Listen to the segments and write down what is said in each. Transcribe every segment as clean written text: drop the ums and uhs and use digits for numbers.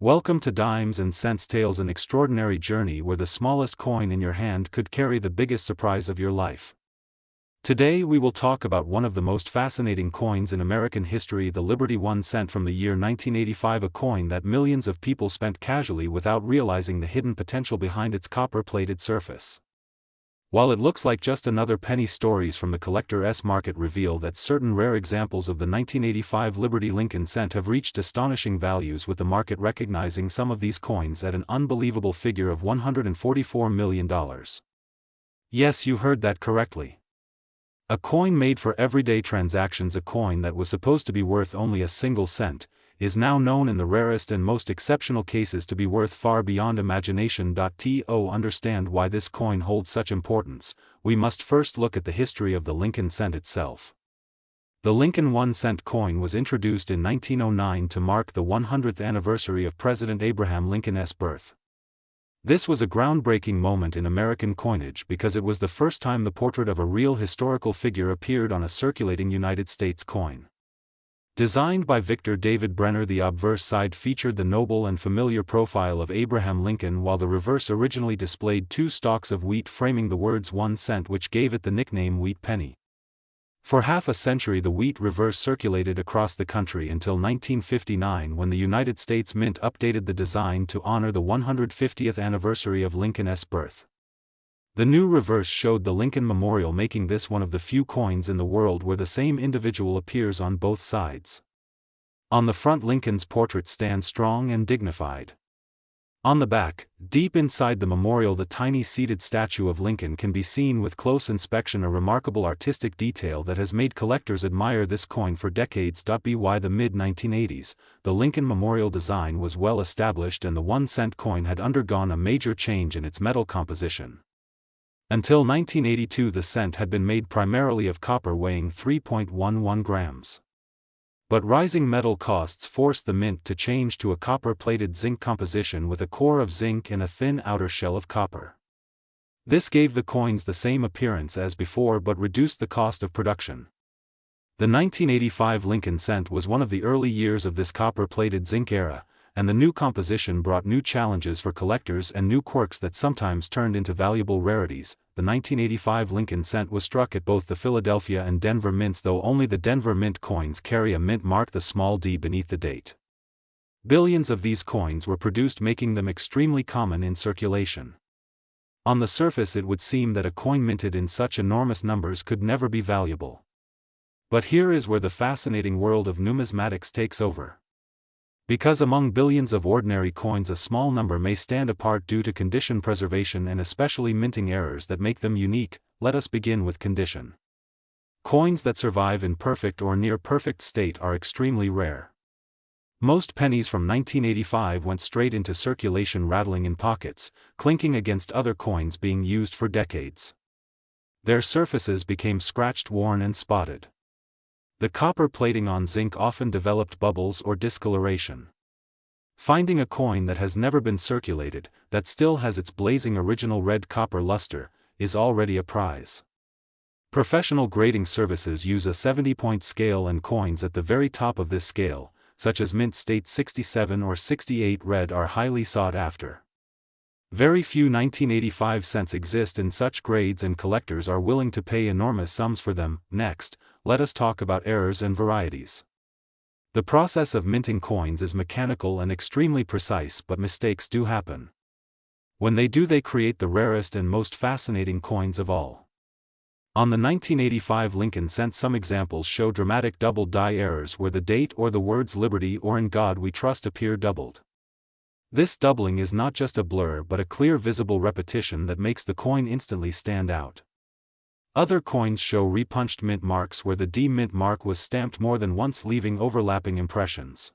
Welcome to Dimes and Cents Tales, an extraordinary journey where the smallest coin in your hand could carry the biggest surprise of your life. Today we will talk about one of the most fascinating coins in American history, the Liberty 1 cent from the year 1985, a coin that millions of people spent casually without realizing the hidden potential behind its copper-plated surface. While it looks like just another penny, stories from the collector's market reveal that certain rare examples of the 1985 Liberty Lincoln cent have reached astonishing values, with the market recognizing some of these coins at an unbelievable figure of $144 million. Yes, you heard that correctly. A coin made for everyday transactions, a coin that was supposed to be worth only a single cent, is now known in the rarest and most exceptional cases to be worth far beyond imagination. To understand why this coin holds such importance, we must first look at the history of the Lincoln cent itself. The Lincoln 1 cent coin was introduced in 1909 to mark the 100th anniversary of President Abraham Lincoln's birth. This was a groundbreaking moment in American coinage because it was the first time the portrait of a real historical figure appeared on a circulating United States coin. Designed by Victor David Brenner, the obverse side featured the noble and familiar profile of Abraham Lincoln, while the reverse originally displayed two stalks of wheat framing the words 1 cent, which gave it the nickname wheat penny. For half a century the wheat reverse circulated across the country until 1959, when the United States Mint updated the design to honor the 150th anniversary of Lincoln's birth. The new reverse showed the Lincoln Memorial, making this one of the few coins in the world where the same individual appears on both sides. On the front, Lincoln's portrait stands strong and dignified. On the back, deep inside the memorial, the tiny seated statue of Lincoln can be seen with close inspection, a remarkable artistic detail that has made collectors admire this coin for decades. By the mid-1980s, the Lincoln Memorial design was well established and the 1 cent coin had undergone a major change in its metal composition. Until 1982 the cent had been made primarily of copper, weighing 3.11 grams. But rising metal costs forced the mint to change to a copper-plated zinc composition with a core of zinc and a thin outer shell of copper. This gave the coins the same appearance as before but reduced the cost of production. The 1985 Lincoln cent was one of the early years of this copper-plated zinc era, and the new composition brought new challenges for collectors and new quirks that sometimes turned into valuable rarities. The 1985 Lincoln cent was struck at both the Philadelphia and Denver mints, though only the Denver mint coins carry a mint mark, the small d, beneath the date. Billions of these coins were produced, making them extremely common in circulation. On the surface it would seem that a coin minted in such enormous numbers could never be valuable. But here is where the fascinating world of numismatics takes over. Because among billions of ordinary coins a small number may stand apart due to condition preservation and especially minting errors that make them unique, let us begin with condition. Coins that survive in perfect or near perfect state are extremely rare. Most pennies from 1985 went straight into circulation, rattling in pockets, clinking against other coins being used for decades. Their surfaces became scratched, worn and spotted. The copper plating on zinc often developed bubbles or discoloration. Finding a coin that has never been circulated, that still has its blazing original red copper luster, is already a prize. Professional grading services use a 70-point scale, and coins at the very top of this scale, such as mint state 67 or 68 red, are highly sought after. Very few 1985 cents exist in such grades, and collectors are willing to pay enormous sums for them. Next, let us talk about errors and varieties. The process of minting coins is mechanical and extremely precise, but mistakes do happen. When they do, they create the rarest and most fascinating coins of all. On the 1985 Lincoln cent, some examples show dramatic double die errors where the date or the words "Liberty" or "In God We Trust" appear doubled. This doubling is not just a blur but a clear visible repetition that makes the coin instantly stand out. Other coins show repunched mint marks where the D mint mark was stamped more than once, leaving overlapping impressions.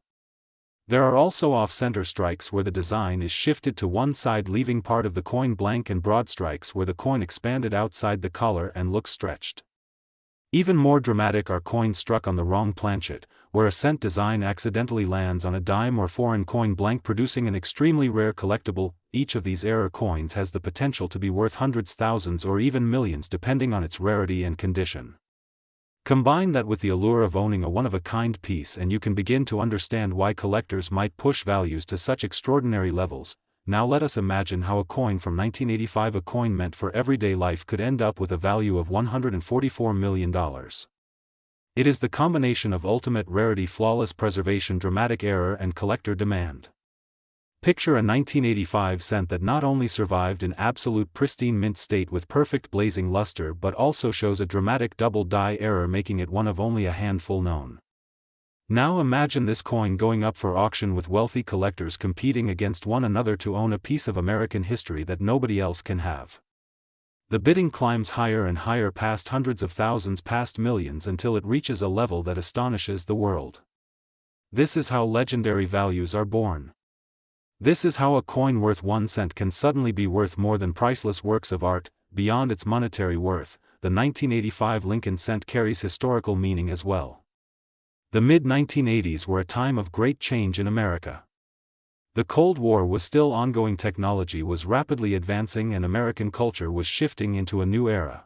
There are also off-center strikes where the design is shifted to one side, leaving part of the coin blank, and broad strikes where the coin expanded outside the collar and looks stretched. Even more dramatic are coins struck on the wrong planchet, where a cent design accidentally lands on a dime or foreign coin blank, producing an extremely rare collectible. Each of these error coins has the potential to be worth hundreds, thousands or even millions, depending on its rarity and condition. Combine that with the allure of owning a one-of-a-kind piece and you can begin to understand why collectors might push values to such extraordinary levels. Now let us imagine how a coin from 1985, a coin meant for everyday life, could end up with a value of $144 million. It is the combination of ultimate rarity, flawless preservation, dramatic error, and collector demand. Picture a 1985 cent that not only survived in absolute pristine mint state with perfect blazing luster but also shows a dramatic double die error, making it one of only a handful known. Now imagine this coin going up for auction with wealthy collectors competing against one another to own a piece of American history that nobody else can have. The bidding climbs higher and higher, past hundreds of thousands, past millions, until it reaches a level that astonishes the world. This is how legendary values are born. This is how a coin worth 1 cent can suddenly be worth more than priceless works of art. Beyond its monetary worth, the 1985 Lincoln cent carries historical meaning as well. The mid-1980s were a time of great change in America. The Cold War was still ongoing, technology was rapidly advancing, and American culture was shifting into a new era.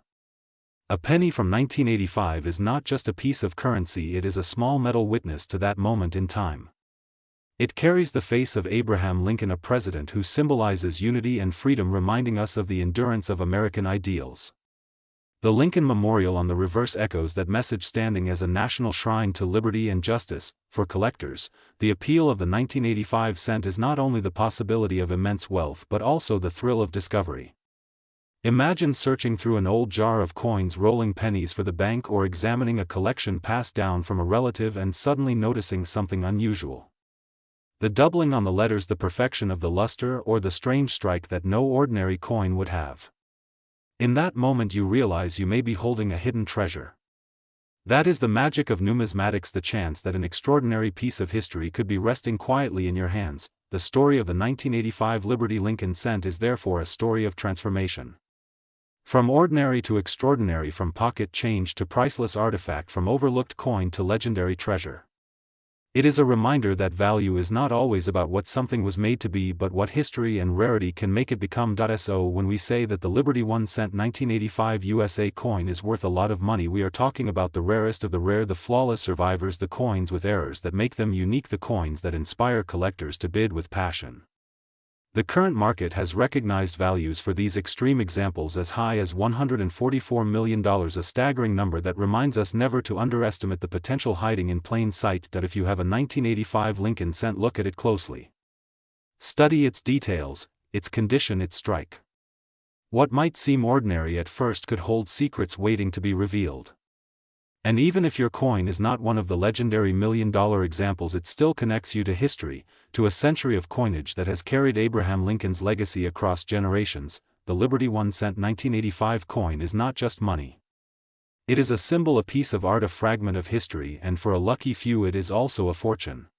A penny from 1985 is not just a piece of currency, it is a small metal witness to that moment in time. It carries the face of Abraham Lincoln, a president who symbolizes unity and freedom, reminding us of the endurance of American ideals. The Lincoln Memorial on the reverse echoes that message, standing as a national shrine to liberty and justice. For collectors, the appeal of the 1985 cent is not only the possibility of immense wealth but also the thrill of discovery. Imagine searching through an old jar of coins, rolling pennies for the bank, or examining a collection passed down from a relative and suddenly noticing something unusual. The doubling on the letters, the perfection of the luster, or the strange strike that no ordinary coin would have. In that moment you realize you may be holding a hidden treasure. That is the magic of numismatics, the chance that an extraordinary piece of history could be resting quietly in your hands. The story of the 1985 Liberty Lincoln cent is therefore a story of transformation. From ordinary to extraordinary, from pocket change to priceless artifact, from overlooked coin to legendary treasure. It is a reminder that value is not always about what something was made to be but what history and rarity can make it become. So when we say that the Liberty 1 cent 1985 USA coin is worth a lot of money, we are talking about the rarest of the rare, the flawless survivors, the coins with errors that make them unique, the coins that inspire collectors to bid with passion. The current market has recognized values for these extreme examples as high as $144 million, a staggering number that reminds us never to underestimate the potential hiding in plain sight. If you have a 1985 Lincoln cent, look at it closely. Study its details, its condition, its strike. What might seem ordinary at first could hold secrets waiting to be revealed. And even if your coin is not one of the legendary $1 million examples, it still connects you to history, to a century of coinage that has carried Abraham Lincoln's legacy across generations. The Liberty 1 cent 1985 coin is not just money. It is a symbol, a piece of art, a fragment of history, and for a lucky few it is also a fortune.